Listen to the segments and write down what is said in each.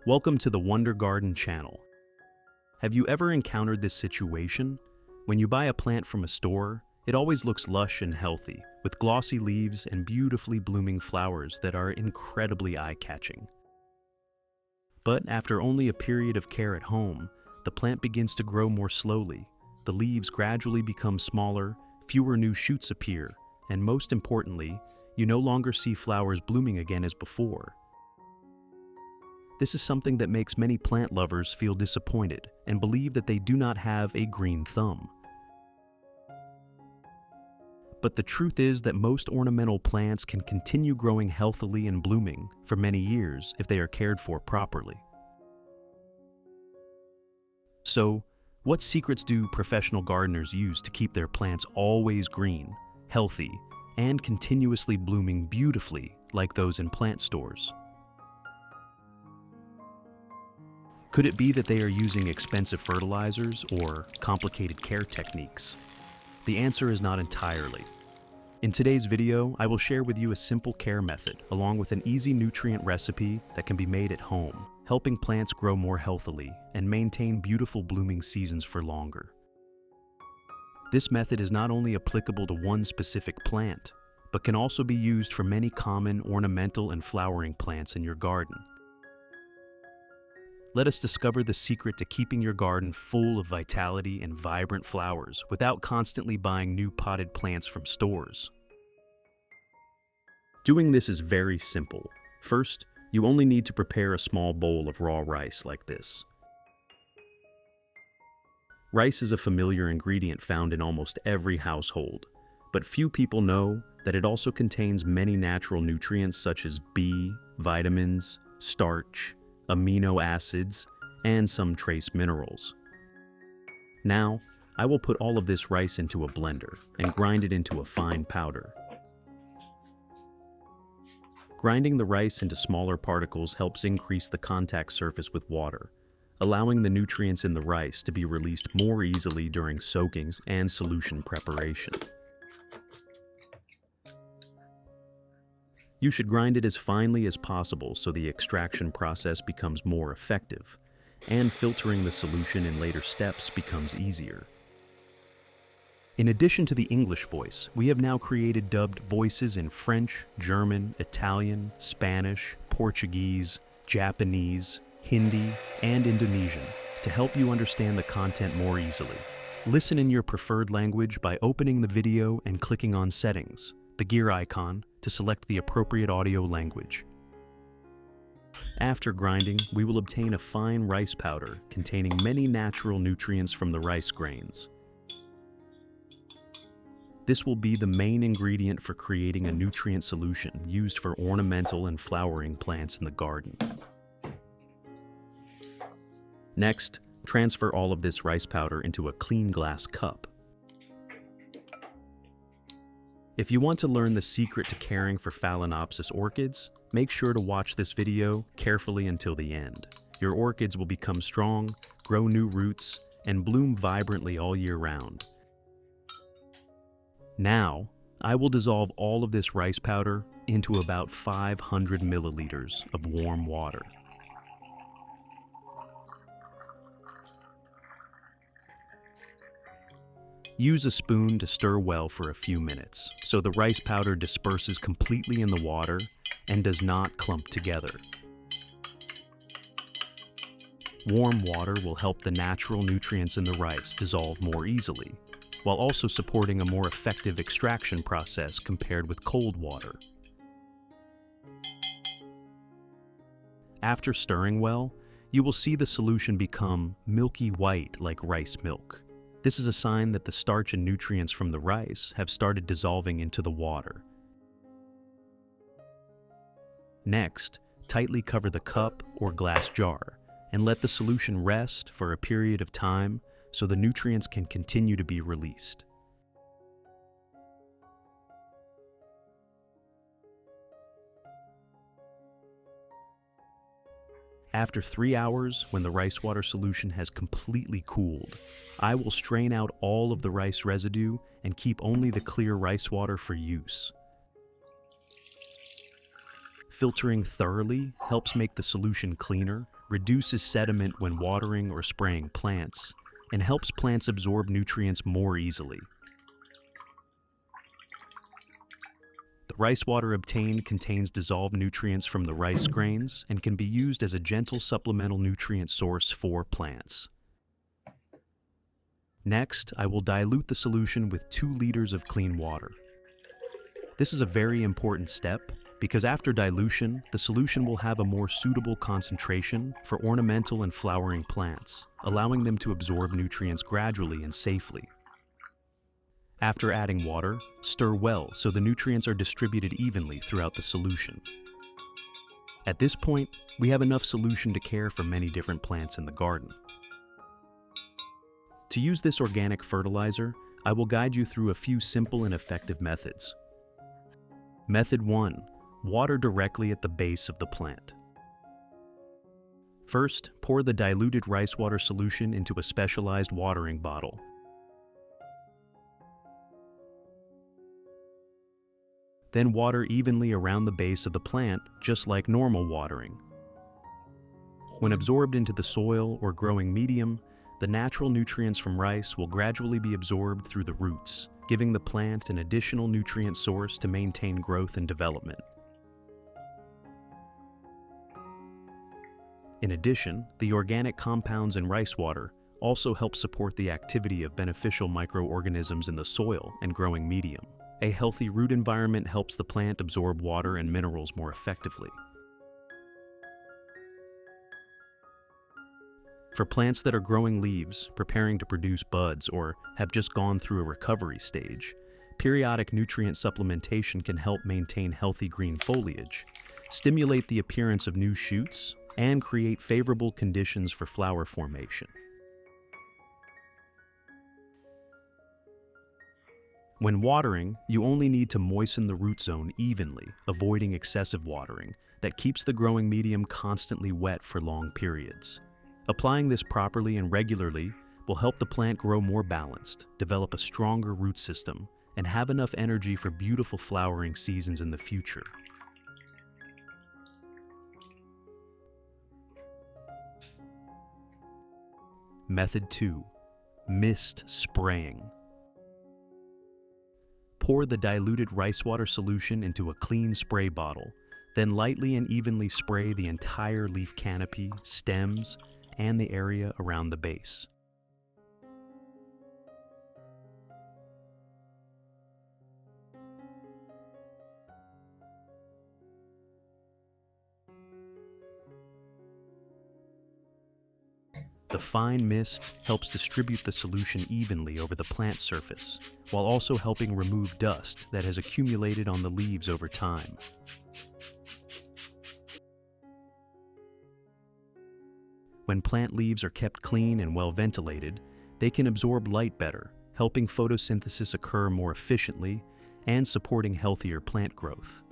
Welcome to the Wonder Garden channel. Have you ever encountered this situation? When you buy a plant from a store, it always looks lush and healthy, with glossy leaves and beautifully blooming flowers that are incredibly eye-catching. But after only a period of care at home, the plant begins to grow more slowly. The leaves gradually become smaller, fewer new shoots appear, and most importantly, you no longer see flowers blooming again as before. This is something that makes many plant lovers feel disappointed and believe that they do not have a green thumb. But the truth is that most ornamental plants can continue growing healthily and blooming for many years if they are cared for properly. So, what secrets do professional gardeners use to keep their plants always green, healthy, and continuously blooming beautifully like those in plant stores? Could it be that they are using expensive fertilizers or complicated care techniques? The answer is not entirely. In today's video, I will share with you a simple care method along with an easy nutrient recipe that can be made at home, helping plants grow more healthily and maintain beautiful blooming seasons for longer. This method is not only applicable to one specific plant, but can also be used for many common ornamental and flowering plants in your garden. Let us discover the secret to keeping your garden full of vitality and vibrant flowers without constantly buying new potted plants from stores. Doing this is very simple. First, you only need to prepare a small bowl of raw rice like this. Rice is a familiar ingredient found in almost every household, but few people know that it also contains many natural nutrients such as B, vitamins, starch, amino acids, and some trace minerals. Now, I will put all of this rice into a blender and grind it into a fine powder. Grinding the rice into smaller particles helps increase the contact surface with water, allowing the nutrients in the rice to be released more easily during soakings and solution preparation. You should grind it as finely as possible so the extraction process becomes more effective, and filtering the solution in later steps becomes easier. In addition to the English voice, we have now created dubbed voices in French, German, Italian, Spanish, Portuguese, Japanese, Hindi, and Indonesian to help you understand the content more easily. Listen in your preferred language by opening the video and clicking on Settings, the gear icon, to select the appropriate audio language. After grinding, we will obtain a fine rice powder containing many natural nutrients from the rice grains. This will be the main ingredient for creating a nutrient solution used for ornamental and flowering plants in the garden. Next, transfer all of this rice powder into a clean glass cup. If you want to learn the secret to caring for Phalaenopsis orchids, make sure to watch this video carefully until the end. Your orchids will become strong, grow new roots, and bloom vibrantly all year round. Now, I will dissolve all of this rice powder into about 500 milliliters of warm water. Use a spoon to stir well for a few minutes so the rice powder disperses completely in the water and does not clump together. Warm water will help the natural nutrients in the rice dissolve more easily, while also supporting a more effective extraction process compared with cold water. After stirring well, you will see the solution become milky white like rice milk. This is a sign that the starch and nutrients from the rice have started dissolving into the water. Next, tightly cover the cup or glass jar and let the solution rest for a period of time so the nutrients can continue to be released. After 3 hours, when the rice water solution has completely cooled, I will strain out all of the rice residue and keep only the clear rice water for use. Filtering thoroughly helps make the solution cleaner, reduces sediment when watering or spraying plants, and helps plants absorb nutrients more easily. The rice water obtained contains dissolved nutrients from the rice grains and can be used as a gentle supplemental nutrient source for plants. Next, I will dilute the solution with 2 liters of clean water. This is a very important step because after dilution, the solution will have a more suitable concentration for ornamental and flowering plants, allowing them to absorb nutrients gradually and safely. After adding water, stir well so the nutrients are distributed evenly throughout the solution. At this point, we have enough solution to care for many different plants in the garden. To use this organic fertilizer, I will guide you through a few simple and effective methods. Method 1. Water directly at the base of the plant. First, pour the diluted rice water solution into a specialized watering bottle. Then water evenly around the base of the plant, just like normal watering. When absorbed into the soil or growing medium, the natural nutrients from rice will gradually be absorbed through the roots, giving the plant an additional nutrient source to maintain growth and development. In addition, the organic compounds in rice water also help support the activity of beneficial microorganisms in the soil and growing medium. A healthy root environment helps the plant absorb water and minerals more effectively. For plants that are growing leaves, preparing to produce buds, or have just gone through a recovery stage, periodic nutrient supplementation can help maintain healthy green foliage, stimulate the appearance of new shoots, and create favorable conditions for flower formation. When watering, you only need to moisten the root zone evenly, avoiding excessive watering that keeps the growing medium constantly wet for long periods. Applying this properly and regularly will help the plant grow more balanced, develop a stronger root system, and have enough energy for beautiful flowering seasons in the future. Method 2. Mist spraying. Pour the diluted rice water solution into a clean spray bottle, then lightly and evenly spray the entire leaf canopy, stems, and the area around the base. The fine mist helps distribute the solution evenly over the plant surface, while also helping remove dust that has accumulated on the leaves over time. When plant leaves are kept clean and well ventilated, they can absorb light better, helping photosynthesis occur more efficiently and supporting healthier plant growth.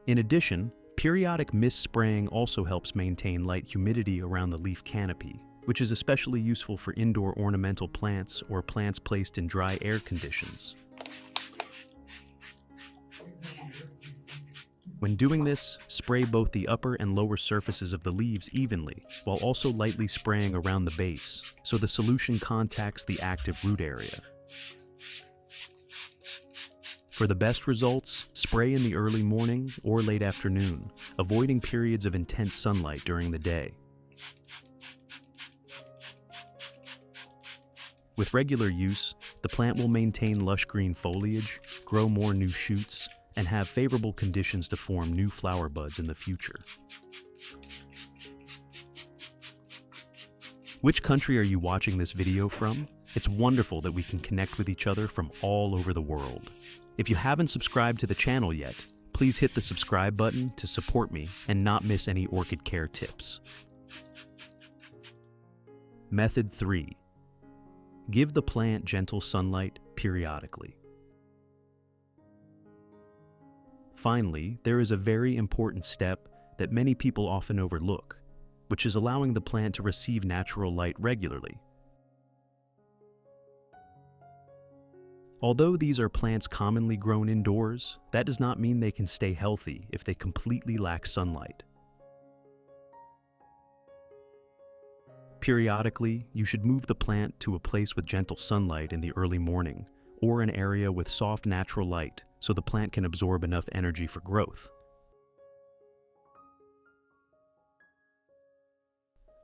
In addition, periodic mist spraying also helps maintain light humidity around the leaf canopy, which is especially useful for indoor ornamental plants or plants placed in dry air conditions. When doing this, spray both the upper and lower surfaces of the leaves evenly, while also lightly spraying around the base, so the solution contacts the active root area. For the best results, spray in the early morning or late afternoon, avoiding periods of intense sunlight during the day. With regular use, the plant will maintain lush green foliage, grow more new shoots, and have favorable conditions to form new flower buds in the future. Which country are you watching this video from? It's wonderful that we can connect with each other from all over the world. If you haven't subscribed to the channel yet, please hit the subscribe button to support me and not miss any orchid care tips. Method 3. Give the plant gentle sunlight periodically. Finally, there is a very important step that many people often overlook, which is allowing the plant to receive natural light regularly. Although these are plants commonly grown indoors, that does not mean they can stay healthy if they completely lack sunlight. Periodically, you should move the plant to a place with gentle sunlight in the early morning, or an area with soft natural light so the plant can absorb enough energy for growth.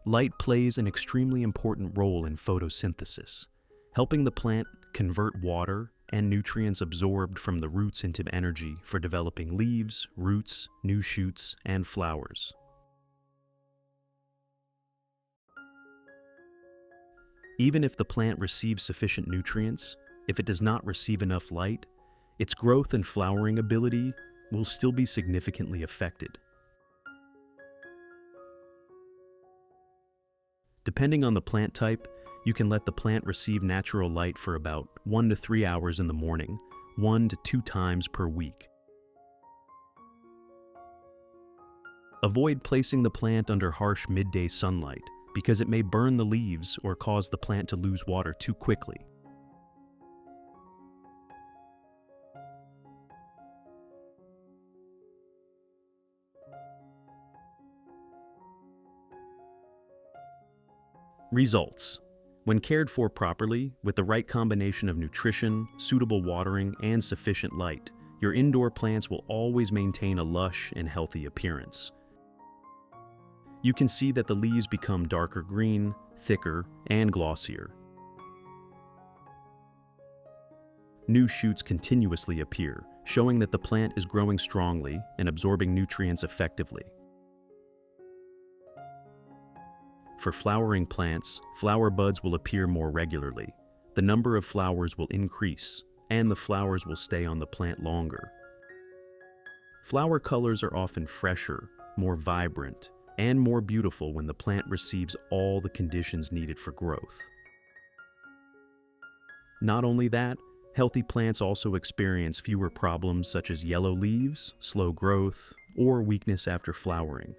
Light plays an extremely important role in photosynthesis, helping the plant convert water and nutrients absorbed from the roots into energy for developing leaves, roots, new shoots, and flowers. Even if the plant receives sufficient nutrients, if it does not receive enough light, its growth and flowering ability will still be significantly affected. Depending on the plant type, you can let the plant receive natural light for about 1 to 3 hours in the morning, 1 to 2 times per week. Avoid placing the plant under harsh midday sunlight because it may burn the leaves or cause the plant to lose water too quickly. Results. When cared for properly, with the right combination of nutrition, suitable watering, and sufficient light, your indoor plants will always maintain a lush and healthy appearance. You can see that the leaves become darker green, thicker, and glossier. New shoots continuously appear, showing that the plant is growing strongly and absorbing nutrients effectively. For flowering plants, flower buds will appear more regularly. The number of flowers will increase, and the flowers will stay on the plant longer. Flower colors are often fresher, more vibrant, and more beautiful when the plant receives all the conditions needed for growth. Not only that, healthy plants also experience fewer problems such as yellow leaves, slow growth, or weakness after flowering.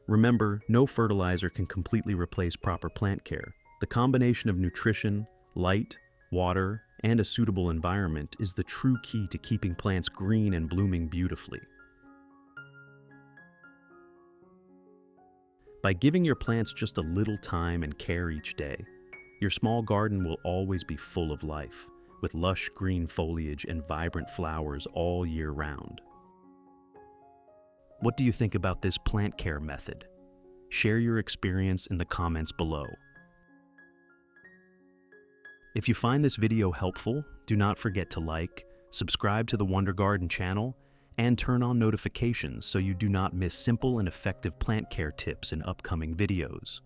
Remember, no fertilizer can completely replace proper plant care. The combination of nutrition, light, water, and a suitable environment is the true key to keeping plants green and blooming beautifully. By giving your plants just a little time and care each day, your small garden will always be full of life, with lush green foliage and vibrant flowers all year round. What do you think about this plant care method? Share your experience in the comments below. If you find this video helpful, do not forget to like, subscribe to the Wonder Garden channel, and turn on notifications so you do not miss simple and effective plant care tips in upcoming videos.